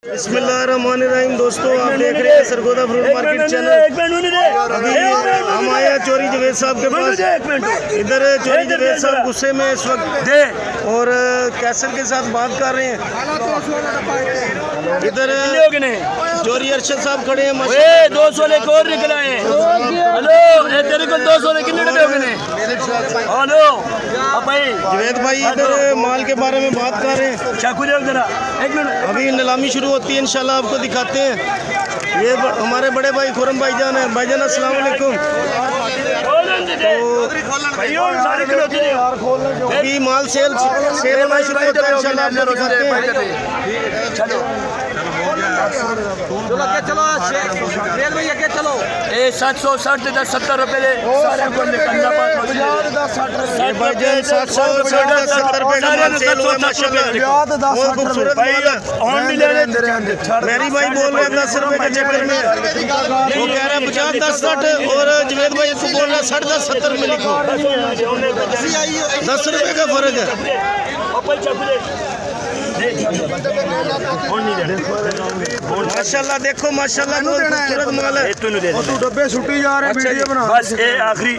बिस्मिल्लाहिर्रहमानिर्रहीम। दोस्तों, आप देख रहे हैं सरगोदा फ्रूट मार्केट चैनल। अभी हम आए हैं चोरी जवेद साहब के पास। इधर चोरी जवेद साहब गुस्से में इस वक्त और कैसर के साथ बात कर रहे हैं। इधर चोरी अरशद साहब खड़े हैं। 200 लेके और निकल आए। हेलो, तेरे को 200 लेके निकले हो गए। हेलो जवेद भाई, इधर माल के बारे में बात कर रहे हैं। चाकू दे जरा, एक मिनट। अभी नीलामी शुरू होती है, इंशाल्लाह आपको दिखाते हैं। ये हमारे बड़े भाई खुरम भाईजान है। भाईजान अस्सलाम वालेकुम। तो अभी माल सेल होना शुरू होता है, इंशाल्लाह आपको दिखाते हैं। चलो चलो 760 से 70 रुपए ले भाईजान 770 रुपए का माल सेल हुआ माशाल्लाह। बहुत खूबसूरत माल है। मेरी भाई बोल रहा है 10 रुपए के चक्कर में, वो कह रहा है 50 10 60 और जवेद भाई को बोल रहा है 10.5 70 में लिखो। 10 रुपए का फर्क है। माशाल्लाह देखो, माशाल्लाह खूबसूरत माल है। डब्बे छुट्टी जा रहे हैं, वीडियो बना बस ये आखिरी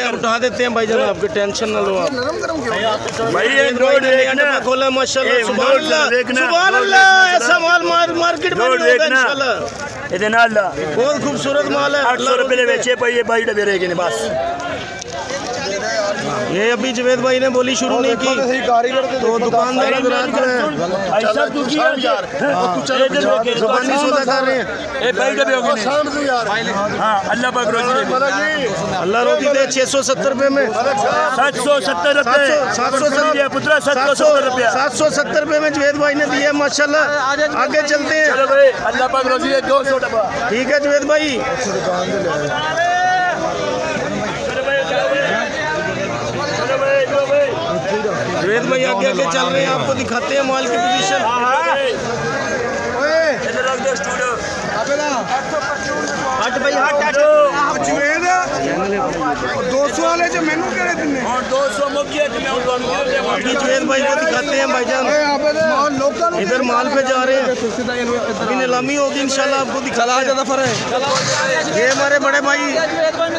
उठा देते हैं भाईजान, आपकी टेंशन ना लो आप। भाई ये रोड खोला माशाल्लाह, सुभान अल्लाह सुभान अल्लाह। ऐसा माल मार्केट में नहीं होगा इंशाल्लाह। बहुत खूबसूरत माल है। 800 रुपए बेचे पर ये भाई डब्बे रहेंगे बस। ये अभी जवेद भाई ने बोली शुरू नहीं की तो दुकानदार दुकानी सौदा कर रहे हैं। अल्लाह रोटी दे 670 रुपए में 770 रुपए 770 रुपए में जवेद भाई ने दिया माशाल्लाह। आगे चलते हैं। अल्लाह पाक रोजी दे 200 डब्बा। ठीक है जवेद भाई। जवेद भाई आगे आगे चल रहे हैं, आपको दिखाते हैं माल की पोजीशन। हट भाई हट। 200 वाले जो मेनू करे तुमने 200 मुखिया अभी जवेद भाई को दिखाते हैं भाईजान। इधर माल पे जा रहे हैं, अभी नीलामी होगी इंशाल्लाह, आपको दिखा दफर है। ये हमारे बड़े भाई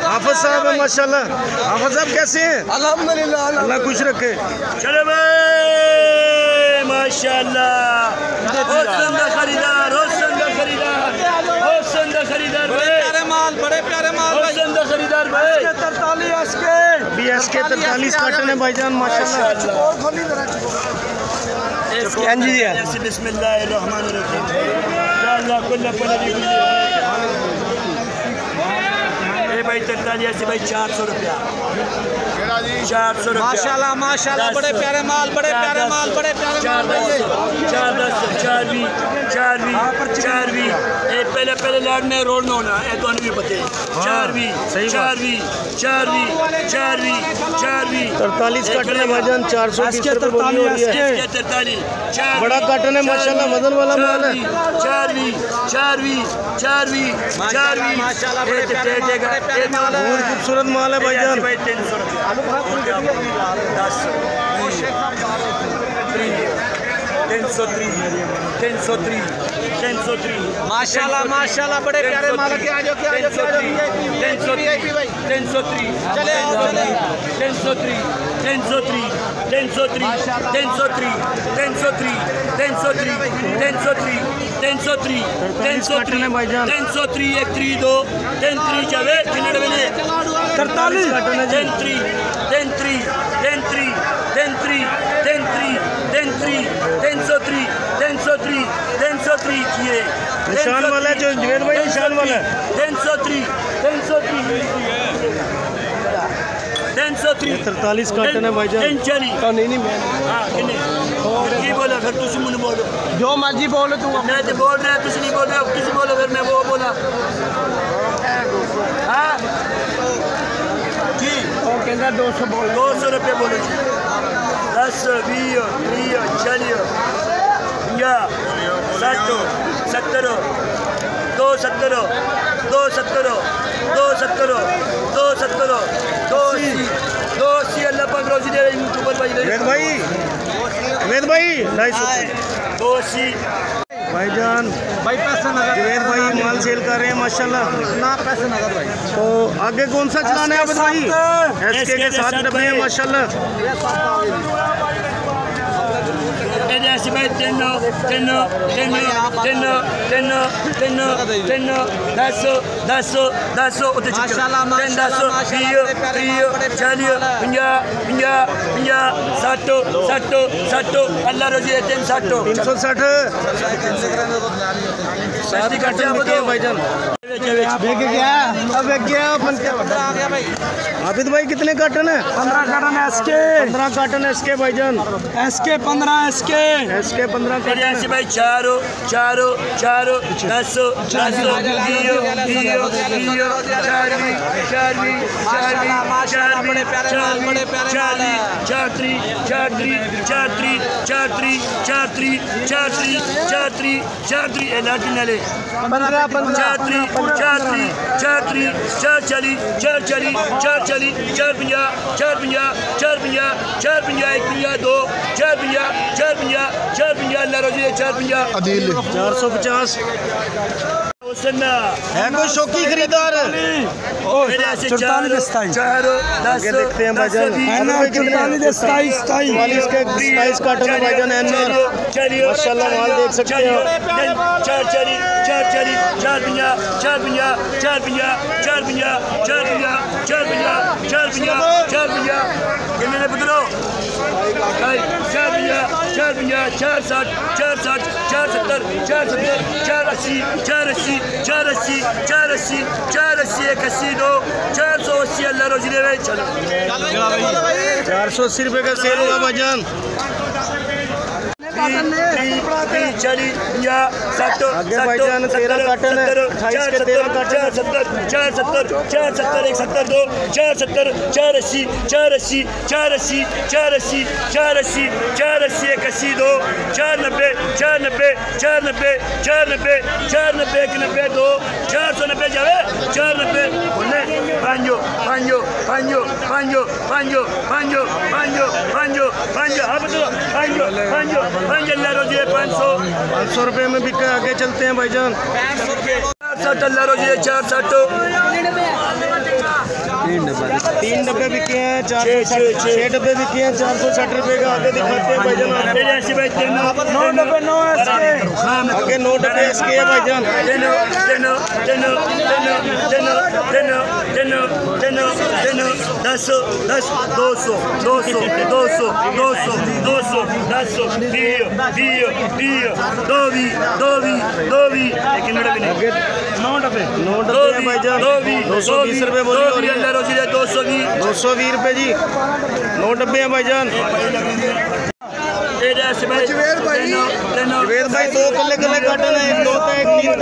हाफिज साहब है माशाल्लाह। हाफिज साहब कैसे हैं? अल्हम्दुलिल्लाह, अल्लाह खुश रखे। चलो भाई माशाल्लाह। खरीदार बड़े प्यारे माल खरीदार भाई। 43 काटन है भाईजान माशाल्लाह। बिस्मिल्लाहिर्रहमानिर्रहीम। भाई 43 भाई 400 रुपया 400 रुपया माशाल्लाह माशाल्लाह। बड़े प्यारे माल, बड़े प्यारे माल, बड़े प्यारे माल। 4 पहले लाड में रोड में होना है तो भी पते 4 43 काटन है भाईजान। 420 रुपए बोली हो रही है। बड़ा काटन है माशाल्लाह, वजन वाला माल है। 4 माशाल्लाह बड़े प्यारे माल। बहुत खूबसूरत माल है भाईजान। 300 रुपया 10 माशाल्लाह माशाल्लाह। बड़े प्यारे माल के आ जाओ। 1003 1 3 2 10 3 जावे कितने बने 43 काटन है जी। 103 किए निशान वाला है जो जवेद भाई निशान वाला है। 103 43 काटन है भाईजान। नहीं मैं की बोला फिर तुम मुझे बोलो जो मर्जी बोलो तू। मैं तो बोल रहा तुम नहीं बोल रहे, तुम बोलो फिर मैं वो बोला। हाँ जी 200 बोलो। 200 रुपये बोलो जी। 10 20 30 40 50 60 70 270 अल्लाह पाक रोजी दे यूट्यूबर भाई। जवेद भाई 250 भाईजान भाई पैसे नगद जुवेद भाई माल सेल कर रहे हैं माशाल्लाह। ना पैसे नगद भाई। तो आगे कौन सा चलाना है आबिद भाई? एसके के 7 डब्बे हैं माशाल्लाह। ऐसे भाई तेनो तेनो तेनो तेनो तेनो तेनो तेनो 10 उते माशाल्लाह माशाल्लाह 60 अल्लाह रोजी 360 360 काटे भाईजान। आबिद भाई कितने कार्टन है? 15 कार्टन एसके 15 कार्टन एसके भाईजान। एसके 15 एसके 15 कार्टन ऐसे भाई चारो 10 450 है कोई शौकी खरीदार? आगे देखते हैं भाईजान। 44 के 27 कार्टन है भाईजान। माशाल्लाह माल देख सकते हैं। 480 रुपए का सेल होगा भाईजान। आगे भाईजान 13 कार्टन है। 28 के 13 कार्टन। 470 500 रुपए में बिका। आगे चलते हैं भाईजान। 3 डब्बे बिके हैं। 6 डब्बे बिके हैं। 460 रुपए का। आगे दिखाते हैं भाईजान। 9 डब्बे 9 एसके आगे 9 डब्बे एसके है भाईजान। 9 डब्बे है भाईजान। 220 रुपए बोली हो रही है। 220 रुपए जी। 9 डब्बे हैं भाईजान। जुवेद भाई 2 कल्ले कार्टन है। एक 2 था एक 3 था।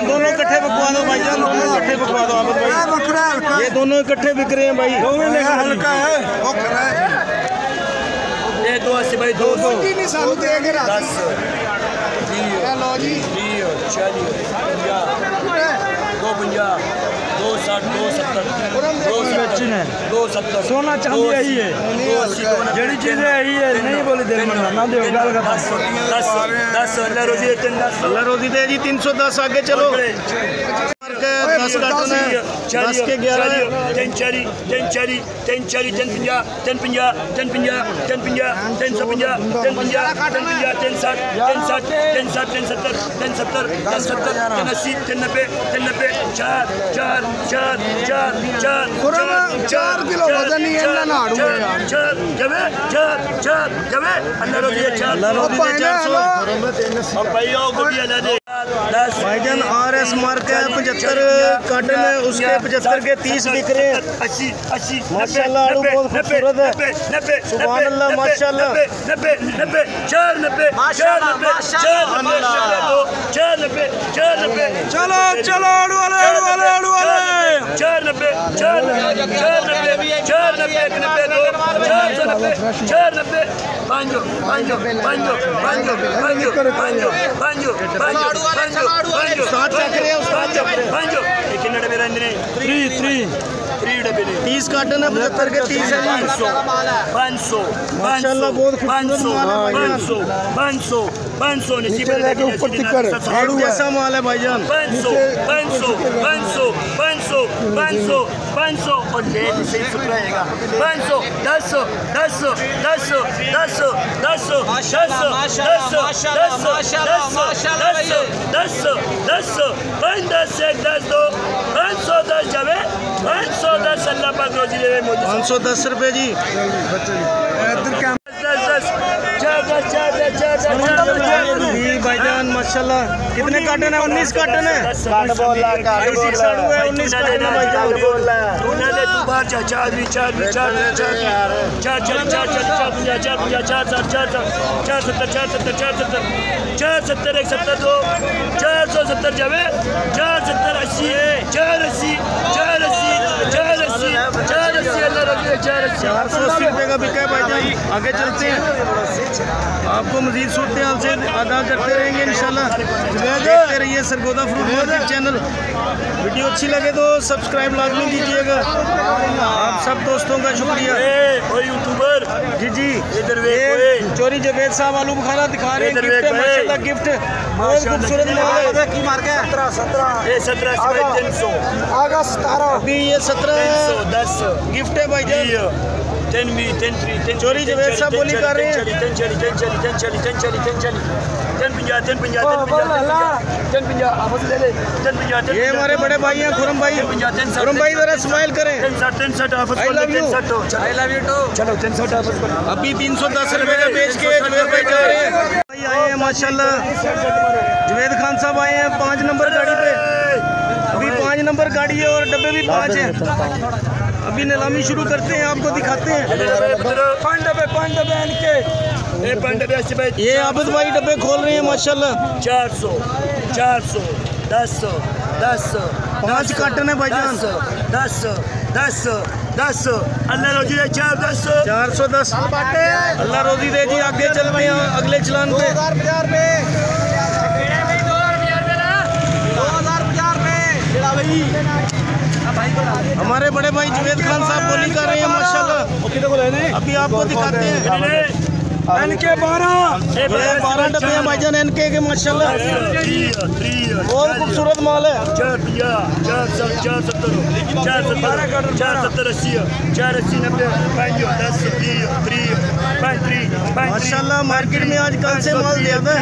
दोनों इकट्ठे बकवा दो भाईजान। दोनों इकट्ठे बकवा दो आबिद भाई। ये दोनों इकट्ठे बिक रहे हैं भाई। हल्का है ये 2 80 भाई 200 सोना चांदी यही है। जड़ी चीजें यही है। नहीं बोली देर में ना दे। 10 अल्लाह रोजी दे जी। 310 आगे चलो। 10 कार्टन है। 10 के 11 है। 10 किलो वजन ही है ना भाईजान RS मार्क है। 75 कार्टन है। उसके 75 के 30 बिक रहे हैं। 80 माशाल्लाह आड़ू बहुत खूबसूरत है। सुभान अल्लाह माशाल्लाह। 490 चलो आड़ू वाले 490 90 30 कार्टन है 75 के 30 है 500 ऊपर टिकर जैसा माल है भाईजान 500 और ले से सुपराएगा 500 10 जावे 510 अल्लाह पाक रोजी दे 510 रुपए जी। भाईजान माशाल्लाह कितने कार्टन है 19 कार्टन है 19 कार्टन है भाईजान ₹480 का बिका है भाईजान। आगे चलते हैं, आपको मजीद सूरत हाल से आगाह करते रहेंगे इंशाल्लाह। देखते रहिए Sargodha fruit market channel. Video अच्छी लगे तो सब्सक्राइब लाजमी कीजिएगा। आप सब दोस्तों का शुक्रिया। यूट्यूबर जी जी इधर चोरी जावेद साहब आलू बुखारा दिखा रहे हैं। गिफ्ट है माशाल्लाह, गिफ्ट बहुत खूबसूरत माल है। 17 आगा 17 अभी ये 17 10 गिफ्ट है भाईजान। 10 चोरी जावेद साहब बोली कर रहे हैं। ये हमारे बड़े भाई हैं खुरम भाई। खुरम भाई जरा स्माइल करें। I love you too. चलो 10 अभी 310 रुपए का बेच के जुबेर भाई जा रहे हैं। भाई आए हैं माशाल्लाह, जुवेद खान साहब आए हैं 5 नंबर गाड़ी पे। अभी 5 नंबर गाड़ी है और डब्बे भी 5 हैं। अभी नीलामी शुरू करते हैं, आपको दिखाते हैं। ये आबिद भाई डब्बे खोल रहे हैं माशाल्लाह। 400 10 5 कार्टन है भाईजान। 10 अल्लाह रोजी दे 410 अल्लाह रोजी दे जी। आगे चलते हैं अगले चलान पे। 2050 पे हमारे बड़े भाई जुवेद खान साहब बोली कर रहे हैं माशाल्लाह। अभी आपको दिखाते हैं। NK 12 12 डब्बे हैं भाईजान NK के माशाल्लाह। बहुत खूबसूरत माल है। 480 माशाल्लाह मार्केट में आज कल से माल ज्यादा है।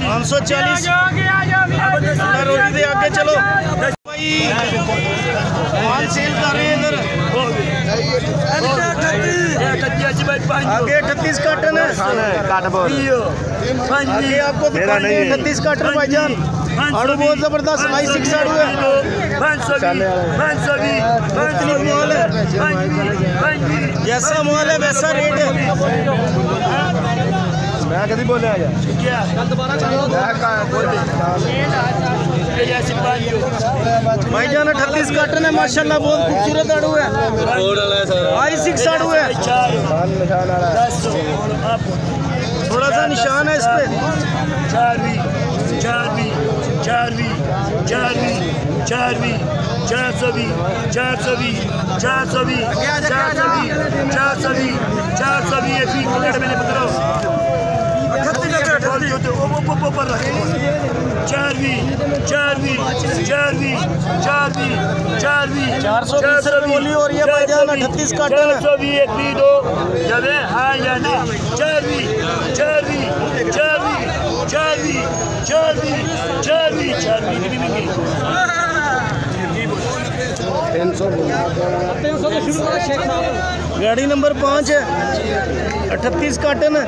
540 रोटी दे। आगे चलो भाई, माल सेल कर रहे हैं इधर। आगे 38 कार्टन है। आगे आपको दिखाएंगे 38 कार्टन भाईजान। आड़ू बहुत जबरदस्त I6 आड़ू है। 520 माल है। जैसा माल है वैसा रेट है। मैं कभी बोले आया भाईजान 38 कार्टन है माशाल्लाह। बहुत खूबसूरत आड़ू है। I6 आड़ू है। थोड़ा सा निशान है इस पे। 420 बोली और ये भाईजान 38 कार्टन है। 420 हाँ या नहीं 420 गाड़ी नंबर 5 है। 38 कार्टन है।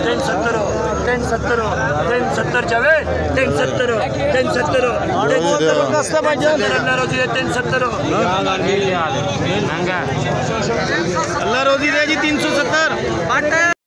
10 370 370 जावे 370 370 अल्लाह रोजी दे 370 अल्लाह रोजी दे जी 370।